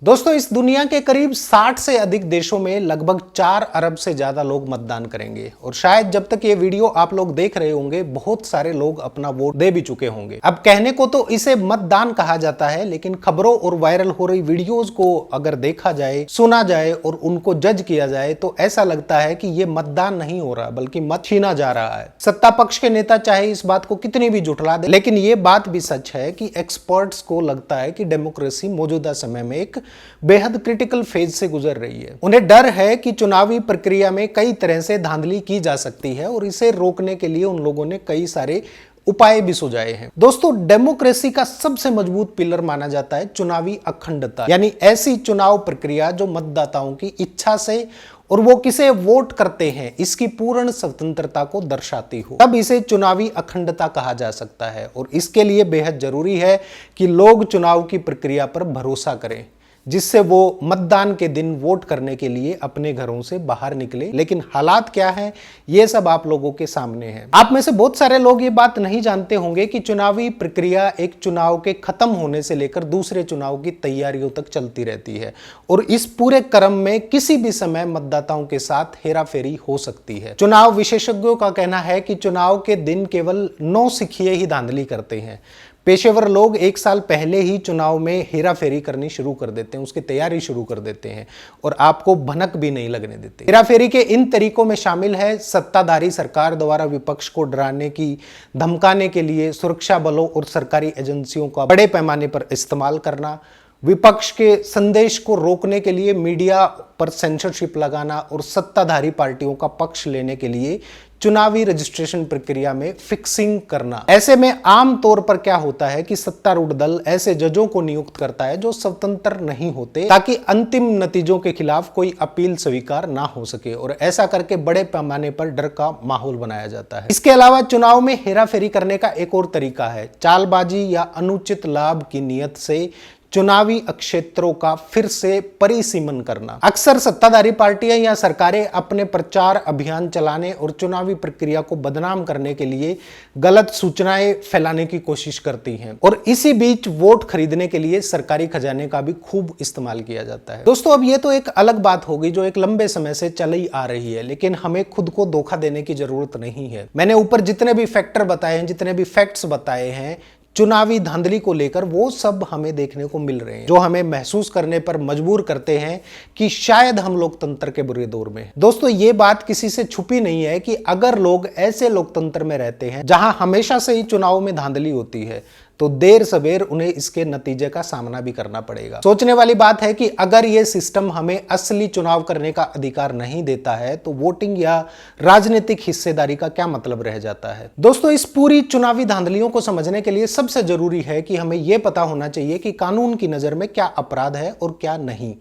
दोस्तों, इस दुनिया के करीब 60 से अधिक देशों में लगभग 4 अरब से ज्यादा लोग मतदान करेंगे और शायद जब तक ये वीडियो आप लोग देख रहे होंगे बहुत सारे लोग अपना वोट दे भी चुके होंगे। अब कहने को तो इसे मतदान कहा जाता है, लेकिन खबरों और वायरल हो रही वीडियोस को अगर देखा जाए, सुना जाए और उनको जज किया जाए तो ऐसा लगता है कि ये मतदान नहीं हो रहा बल्कि मत छीना जा रहा है। सत्ता पक्ष के नेता चाहे इस बात को कितनी भी जुटला दे, लेकिन ये बात भी सच है कि एक्सपर्ट्स को लगता है कि डेमोक्रेसी मौजूदा समय में एक बेहद क्रिटिकल फेज से गुजर रही है। उन्हें डर है कि चुनावी प्रक्रिया में कई तरह से धांधली की जा सकती है और इसे रोकने के लिए उन लोगों ने कई सारे उपाय भी सुझाए हैं। दोस्तों, डेमोक्रेसी का सबसे मजबूत पिलर माना जाता है चुनावी अखंडता, यानी ऐसी चुनाव प्रक्रिया जो मतदाताओं की इच्छा से और वो किसे वोट करते हैं इसकी पूर्ण स्वतंत्रता को दर्शाती हो, तब इसे चुनावी अखंडता कहा जा सकता है। और इसके लिए बेहद जरूरी है कि लोग चुनाव की प्रक्रिया पर भरोसा करें, जिससे वो मतदान के दिन वोट करने के लिए अपने घरों से बाहर निकले। लेकिन हालात क्या है, ये सब आप लोगों के सामने है। आप में से बहुत सारे लोग ये बात नहीं जानते होंगे कि चुनावी प्रक्रिया एक चुनाव के खत्म होने से लेकर दूसरे चुनाव की तैयारियों तक चलती रहती है और इस पूरे क्रम में किसी भी समय मतदाताओं के साथ हेराफेरी हो सकती है। चुनाव विशेषज्ञों का कहना है कि चुनाव के दिन केवल नौसिखिए ही धांधली करते हैं। पेशेवर लोग एक साल पहले ही चुनाव में हेराफेरी करनी शुरू कर देते हैं, उसकी तैयारी शुरू कर देते हैं और आपको भनक भी नहीं लगने देते। हेराफेरी के इन तरीकों में शामिल है सत्ताधारी सरकार द्वारा विपक्ष को डराने की, धमकाने के लिए सुरक्षा बलों और सरकारी एजेंसियों का बड़े पैमाने पर इस्तेमाल करना, विपक्ष के संदेश को रोकने के लिए मीडिया पर सेंसरशिप लगाना और सत्ताधारी पार्टियों का पक्ष लेने के लिए चुनावी रजिस्ट्रेशन प्रक्रिया में फिक्सिंग करना। ऐसे में आम तौर पर क्या होता है कि सत्तारूढ़ दल ऐसे जजों को नियुक्त करता है जो स्वतंत्र नहीं होते, ताकि अंतिम नतीजों के खिलाफ कोई अपील स्वीकार ना हो सके, और ऐसा करके बड़े पैमाने पर डर का माहौल बनाया जाता है। इसके अलावा चुनाव में हेराफेरी करने का एक और तरीका है चालबाजी या अनुचित लाभ की नीयत से चुनावी क्षेत्रों का फिर से परिसीमन करना। अक्सर सत्ताधारी पार्टियां या सरकारें अपने प्रचार अभियान चलाने और चुनावी प्रक्रिया को बदनाम करने के लिए गलत सूचनाएं फैलाने की कोशिश करती हैं और इसी बीच वोट खरीदने के लिए सरकारी खजाने का भी खूब इस्तेमाल किया जाता है। दोस्तों, अब ये तो एक अलग बात होगी जो एक लंबे समय से चली आ रही है, लेकिन हमें खुद को धोखा देने की जरूरत नहीं है। मैंने ऊपर जितने भी फैक्टर बताए हैं, जितने भी फैक्ट्स बताए हैं चुनावी धांधली को लेकर, वो सब हमें देखने को मिल रहे हैं, जो हमें महसूस करने पर मजबूर करते हैं कि शायद हम लोकतंत्र के बुरे दौर में हैं। दोस्तों, ये बात किसी से छुपी नहीं है कि अगर लोग ऐसे लोकतंत्र में रहते हैं जहां हमेशा से ही चुनाव में धांधली होती है, तो देर सवेर उन्हें इसके नतीजे का सामना भी करना पड़ेगा। सोचने वाली बात है कि अगर यह सिस्टम हमें असली चुनाव करने का अधिकार नहीं देता है तो वोटिंग या राजनीतिक हिस्सेदारी का क्या मतलब रह जाता है। दोस्तों, इस पूरी चुनावी धांधलियों को समझने के लिए सबसे जरूरी है कि हमें यह पता होना चाहिए कि कानून की नजर में क्या अपराध है और क्या नहीं।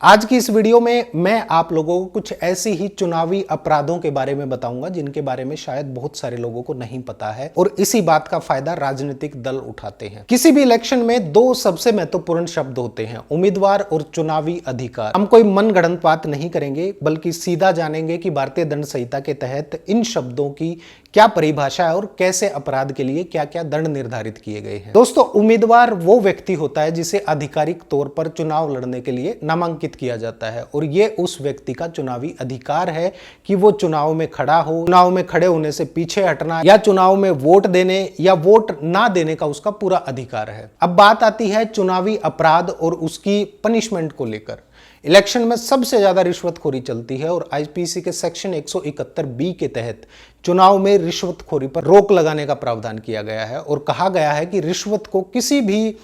आज की इस वीडियो में मैं आप लोगों को कुछ ऐसी ही चुनावी अपराधों के बारे में बताऊंगा जिनके बारे में शायद बहुत सारे लोगों को नहीं पता है और इसी बात का फायदा राजनीतिक दल उठाते हैं। किसी भी इलेक्शन में दो सबसे महत्वपूर्ण शब्द होते हैं, उम्मीदवार और चुनावी अधिकार। हम कोई मनगढ़ंत बात नहीं करेंगे बल्कि सीधा जानेंगे कि भारतीय दंड संहिता के तहत इन शब्दों की क्या परिभाषा है और कैसे अपराध के लिए क्या क्या दंड निर्धारित किए गए हैं। दोस्तों, उम्मीदवार वो व्यक्ति होता है जिसे आधिकारिक तौर पर चुनाव लड़ने के लिए नामांकित किया जाता है और ये उस व्यक्ति का चुनावी अधिकार है कि वो चुनाव में खड़ा हो, चुनाव में खड़े होने से पीछे हटना या चुनाव में वोट देने या वोट ना देने का उसका पूरा अधिकार है। अब बात आती है चुनावी अपराध और उसकी पनिशमेंट को लेकर। इलेक्शन में सबसे ज्यादा रिश्वतखोरी चलती है और आईपीसी के सेक्शन 171 के तहत चुनाव में रिश्वतखोरी पर रोक लगाने का प्रावधान किया गया है और कहा गया है कि रिश्वत को किसी भी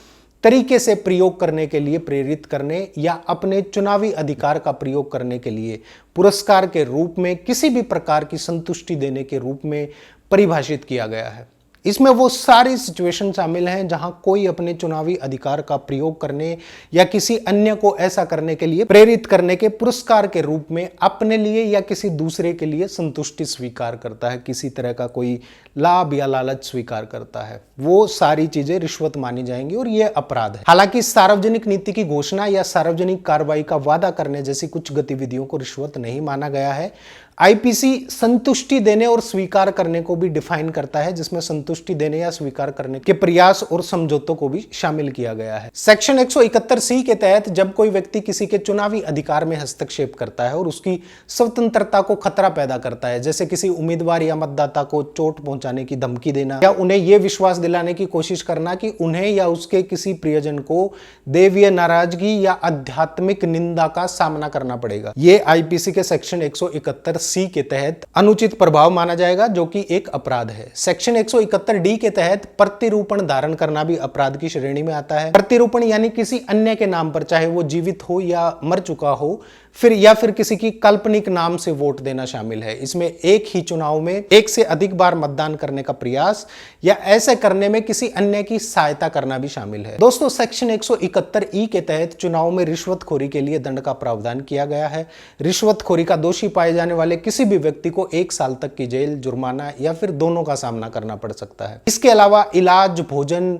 तरीके से प्रयोग करने के लिए प्रेरित करने या अपने चुनावी अधिकार का प्रयोग करने के लिए पुरस्कार के रूप में किसी भी प्रकार की संतुष्टि देने के रूप में परिभाषित किया गया है। इसमें वो सारी सिचुएशन शामिल हैं जहां कोई अपने चुनावी अधिकार का प्रयोग करने या किसी अन्य को ऐसा करने के लिए प्रेरित करने के पुरस्कार के रूप में अपने लिए या किसी दूसरे के लिए संतुष्टि स्वीकार करता है, किसी तरह का कोई लाभ या लालच स्वीकार करता है, वो सारी चीजें रिश्वत मानी जाएंगी और ये अपराध है। हालांकि सार्वजनिक नीति की घोषणा या सार्वजनिक कार्रवाई का वादा करने जैसी कुछ गतिविधियों को रिश्वत नहीं माना गया है। आईपीसी संतुष्टि देने और स्वीकार करने को भी डिफाइन करता है, जिसमें संतुष्टि देने या स्वीकार करने के प्रयास और समझौतों को भी शामिल किया गया है। सेक्शन 171C के तहत जब कोई व्यक्ति किसी के चुनावी अधिकार में हस्तक्षेप करता है और उसकी स्वतंत्रता को खतरा पैदा करता है, जैसे किसी उम्मीदवार या मतदाता को चोट पहुंचाने की धमकी देना या उन्हें यह विश्वास दिलाने की कोशिश करना कि उन्हें या उसके किसी प्रियजन को दैवीय नाराजगी या आध्यात्मिक निंदा का सामना करना पड़ेगा, ये आईपीसी के सेक्शन 171C के तहत अनुचित प्रभाव माना जाएगा, जो कि एक अपराध है। सेक्शन 171D के तहत प्रतिरूपण धारण करना भी अपराध की श्रेणी में आता है। प्रतिरूपण यानी किसी अन्य के नाम पर, चाहे वो जीवित हो या मर चुका हो, फिर किसी की काल्पनिक नाम से वोट देना शामिल है। इसमें एक ही चुनाव में एक से अधिक बार मतदान करने का प्रयास या ऐसे करने में किसी अन्य की सहायता करना भी शामिल है। दोस्तों, सेक्शन 171E के तहत चुनाव में रिश्वतखोरी के लिए दंड का प्रावधान किया गया है। रिश्वतखोरी का दोषी पाए जाने वाले किसी भी व्यक्ति को 1 साल तक की जेल, जुर्माना या फिर दोनों का सामना करना पड़ सकता है। इसके अलावा इलाज, भोजन,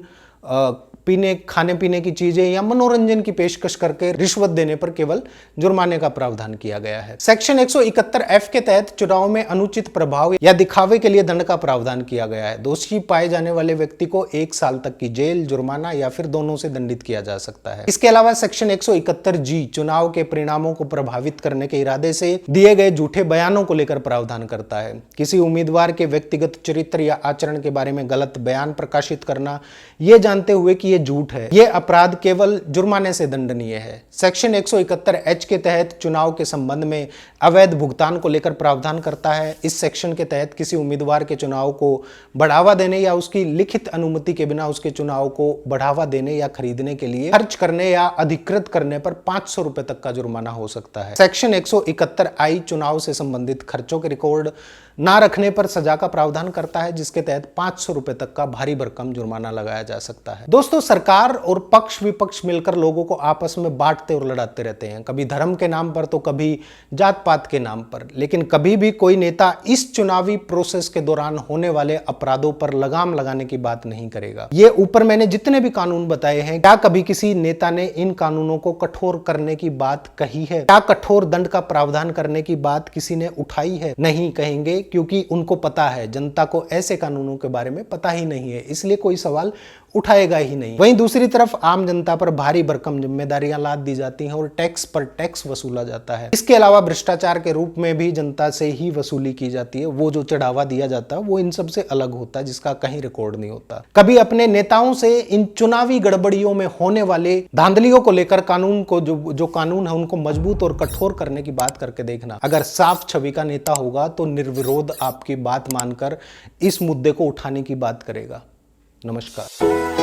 खाने पीने की चीजें या मनोरंजन की पेशकश करके रिश्वत देने पर केवल जुर्माने का प्रावधान किया गया है। सेक्शन 171F के तहत चुनाव में अनुचित प्रभाव या दिखावे के लिए दंड का प्रावधान किया गया है। दोषी पाए जाने वाले व्यक्ति को 1 साल तक की जेल, जुर्माना या फिर दोनों से दंडित किया जा सकता है। इसके अलावा सेक्शन 171G चुनाव के परिणामों को प्रभावित करने के इरादे से दिए गए झूठे बयानों को लेकर प्रावधान करता है। किसी उम्मीदवार के व्यक्तिगत चरित्र या आचरण के बारे में गलत बयान प्रकाशित करना, यह जानते हुए कि झूठ है, यह अपराध केवल जुर्माने से दंडनीय है। सेक्शन 171H के तहत चुनाव के संबंध में अवैध भुगतान को लेकर प्रावधान करता है। इस सेक्शन के तहत किसी उम्मीदवार के चुनाव को बढ़ावा देने या उसकी लिखित अनुमति के बिना उसके चुनाव को बढ़ावा देने या खरीदने के लिए खर्च करने या अधिकृत करने पर 500 रुपए तक का जुर्माना हो सकता है। सेक्शन 171I चुनाव से संबंधित खर्चों के रिकॉर्ड ना रखने पर सजा का प्रावधान करता है, जिसके तहत 500 रुपए तक का भारी भरकम जुर्माना लगाया जा सकता है। दोस्तों, सरकार और पक्ष विपक्ष मिलकर लोगों को आपस में बांटते और लड़ाते रहते हैं, कभी धर्म के नाम पर तो कभी जात पात के नाम पर, लेकिन कभी भी कोई नेता इस चुनावी प्रोसेस के दौरान होने वाले अपराधों पर लगाम लगाने की बात नहीं करेगा। ये ऊपर मैंने जितने भी कानून बताए हैं, क्या कभी किसी नेता ने इन कानूनों को कठोर करने की बात कही है? क्या कठोर दंड का प्रावधान करने की बात किसी ने उठाई है? नहीं कहेंगे, क्योंकि उनको पता है जनता को ऐसे कानूनों के बारे में पता ही नहीं है, इसलिए कोई सवाल उठाएगा ही नहीं। वहीं दूसरी तरफ आम जनता पर भारी भरकम जिम्मेदारियां लाद दी जाती हैं और टैक्स पर टैक्स वसूला जाता है। इसके अलावा भ्रष्टाचार के रूप में भी जनता से ही वसूली की जाती है। वो जो चढ़ावा दिया जाता है वो इन सब से अलग होता है, जिसका कहीं रिकॉर्ड नहीं होता। कभी अपने नेताओं से इन चुनावी गड़बड़ियों में होने वाले धांधलियों को लेकर कानून को जो कानून है उनको मजबूत और कठोर करने की बात करके देखना। अगर साफ छवि का नेता होगा तो निर्विरोध आपकी बात मानकर इस मुद्दे को उठाने की बात करेगा। नमस्कार।